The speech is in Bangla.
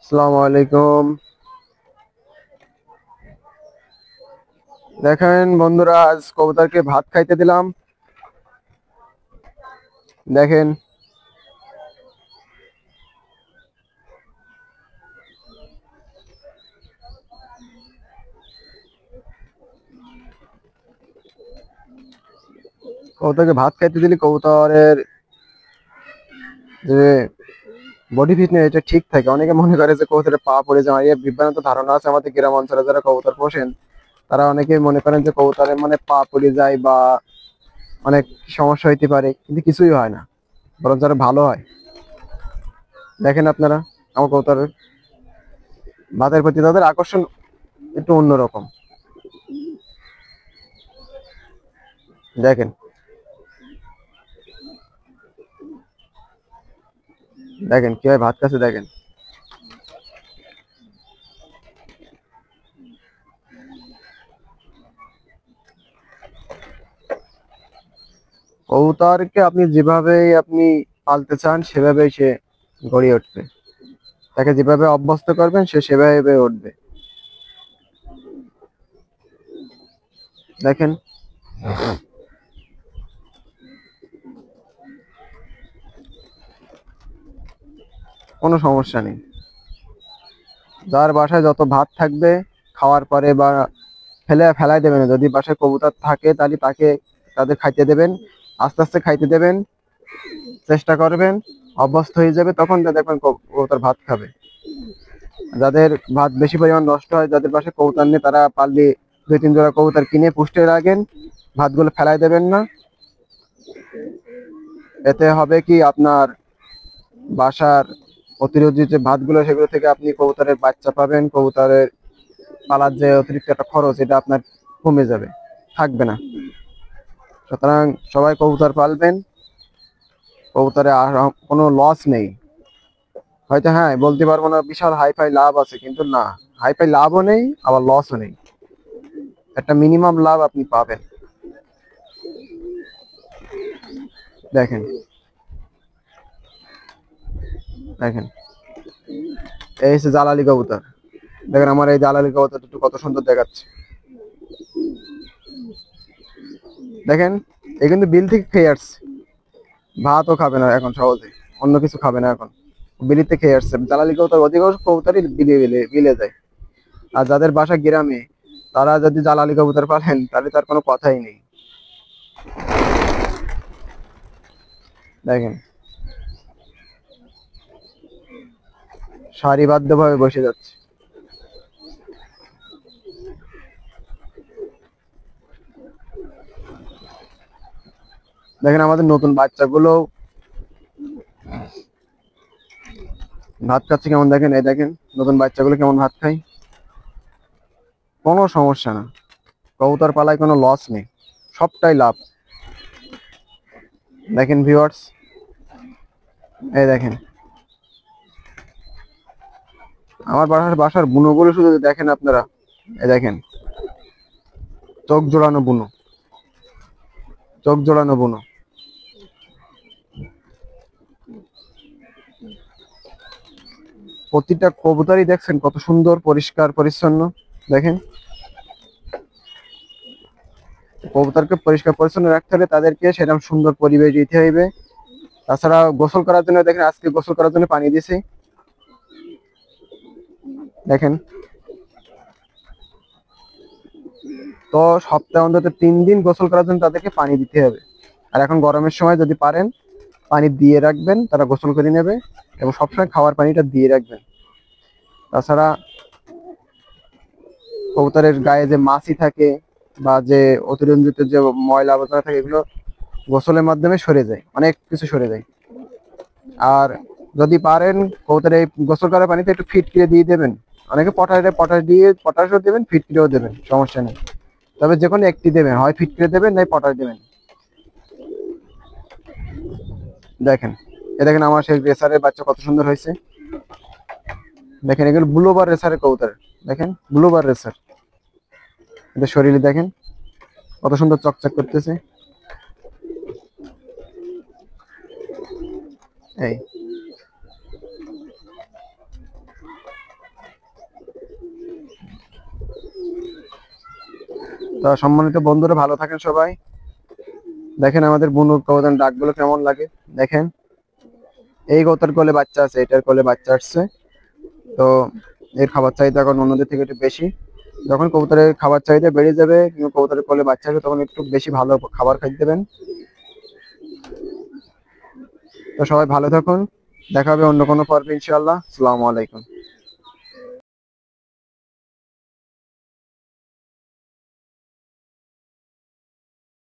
আসসালামু আলাইকুম। দেখেন বন্ধুরা, আজ কবুতরকে ভাত খাইতে দিলাম। দেখেন কবুতরকে ভাত খাইতে দিলে কবুতরের যে বডি ফিটনেস এটা ঠিক থাকে। অনেকে মনে করে যে কবুতরের পা পড়ে যায়, এই বিভ্রান্ত ধারণা আছে আমাদের গ্রাম অঞ্চলে যারা কবুতর পোষেন। তারা অনেকে মনে করেন যে কবুতরের মানে পা পড়ে যায় বা অনেক সমস্যা হইতে পারে, কিন্তু কিছুই হয় না, বরং যারা ভালো হয়। দেখেন আপনারা আমার কবুতরের ভাতের প্রতি তাদের আকর্ষণ একটু অন্যরকম। দেখেন দেখেন কিভাবে ভাত খাচ্ছে। দেখেন কবুতরকে আপনি যেভাবে আপনি পালতে চান সেভাবেই সে গড়ে উঠবে। তাকে যেভাবে অভ্যস্ত করবেন সে সেভাবে উঠবে। দেখেন কোনো সমস্যা নেই। যার বাসায় যত ভাত থাকবে খাওয়ার পরে বা ফেলাই দেবেন না। যদি বাসায় কবুতর থাকে তাহলে তাদের খাইতে দেবেন, আস্তে আস্তে খাইতে দেবেন, চেষ্টা করবেন, অভ্যস্ত হয়ে যাবে, তখন দেখবেন কবুতর ভাত খাবে। যাদের ভাত বেশি পরিমাণ নষ্ট হয়, যাদের বাসায় কবুতর নেই, তারা পারলে 2-3 জোড়া কবুতর কিনে পুষতে রাখেন, ভাতগুলো ফেলাই দেবেন না। এতে হবে কি, আপনার বাসার অতিরিক্ত যে ভাতগুলো সেগুলো থেকে আপনি কবুতরের বাচ্চা পাবেন। কবুতরের পালার যে অতিরিক্ত একটা খরচ, এটা আপনার কমে যাবে, থাকবে না। সুতরাং সবাই কবুতর পালবেন। কবুতরে আর কোনো লস নেই। হয়তো হ্যাঁ বলতে পারবো না বিশাল হাইফাই লাভ আছে, কিন্তু না, হাইফাই লাভও নেই আবার লসও নেই। একটা মিনিমাম লাভ আপনি পাবেন। দেখেন দেখেন এই হচ্ছে জালালি কবুতর। দেখেন আমার এই জালালি কবুতর একটু কত সুন্দর দেখাচ্ছে। দেখেন এই কিন্তু বিল থেকে খেয়ে আসছে, ভাতও খাবে না এখন সহজে, অন্য কিছু খাবে না এখন, বিলিতে খেয়ে আসছে। জালালি কবুতর অধিকাংশ কবুতরই বিলে বিলে বিলে যায়। আর যাদের বাসা গ্রামে, তারা যদি জালালি কবুতর পালেন তাহলে তার কোনো কথাই নেই। দেখেন সারিবদ্ধ ভাবে বসে যাচ্ছে। দেখেন আমাদের নতুন বাচ্চাগুলো ভাত খাচ্ছে কেমন। দেখেন এই দেখেন নতুন বাচ্চাগুলো কেমন ভাত খায়। কোনো সমস্যা না, কবুতর পালায় কোনো লস নেই, সবটাই লাভ। দেখেন ভিউয়ার্স, এই দেখেন আমার বাসার বুনোগুলো শুধু দেখেন আপনারা। এই দেখেন চোখ জোড়ানো বুনো, চোখ জোড়ানো বুনো। প্রতিটা কবুতরই দেখছেন কত সুন্দর পরিষ্কার পরিচ্ছন্ন। দেখেন কবুতরকে পরিষ্কার পরিচ্ছন্ন রাখতে হলে তাদেরকে সেরকম সুন্দর পরিবেশ দিতে হইবে। তাছাড়া গোসল করার জন্য দেখেন আজকে গোসল করার জন্য পানি দিছি। দেখেন তো সপ্তাহে অন্তত 3 দিন গোসল করার জন্য তাদেরকে পানি দিতে হবে। আর এখন গরমের সময় যদি পারেন পানি দিয়ে রাখবেন, তারা গোসল করে নেবে, এবং সবসময় খাওয়ার পানিটা দিয়ে রাখবেন। তাছাড়া কবুতরের গায়ে যে মাছি থাকে বা যে অতিরঞ্জিত যে ময়লা আবর্জনা থাকে, এগুলো গোসলের মাধ্যমে সরে যায়, অনেক কিছু সরে যায়। আর যদি পারেন কবুতর এই গোসল করার পানিতে একটু ফিটকিরি দিয়ে দেবেন। অনেকে পটাশও দেবেন, ফিটকিরিও দেবেন, সমস্যা নেই। তবে যে কোনো একটি দেবেন, হয় ফিটকিরি দেবেন নাই পটাশ দেবেন। দেখেন এ দেখেন আমার সেই রেসারের বাচ্চা কত সুন্দর হয়েছে। দেখেন এগুলো ব্লুবার রেসারের কবুতর। দেখেন ব্লুবার রেসার, এদের শরীরে দেখেন কত সুন্দর চকচক করতেছে। এই তো সম্মানিত বন্ধুরা, ভালো থাকেন সবাই। দেখেন আমাদের বুনু কবুতরের ডাকগুলো কেমন লাগে। দেখেন এই কবুতর কোলে বাচ্চা আছে, এটার কোলে বাচ্চা আসছে। তো এর খাবার চাহিদা এখন অন্যদের থেকে একটু বেশি। যখন কবুতরের খাবার চাহিদা বেড়ে যাবে কিংবা কবুতরের কোলে বাচ্চা আসবে, তখন একটু বেশি ভালো খাবার খাইতে দেবেন। তো সবাই ভালো থাকুন, দেখা হবে অন্য কোনো পর্বে ইনশাআল্লাহ। আসসালামু আলাইকুম।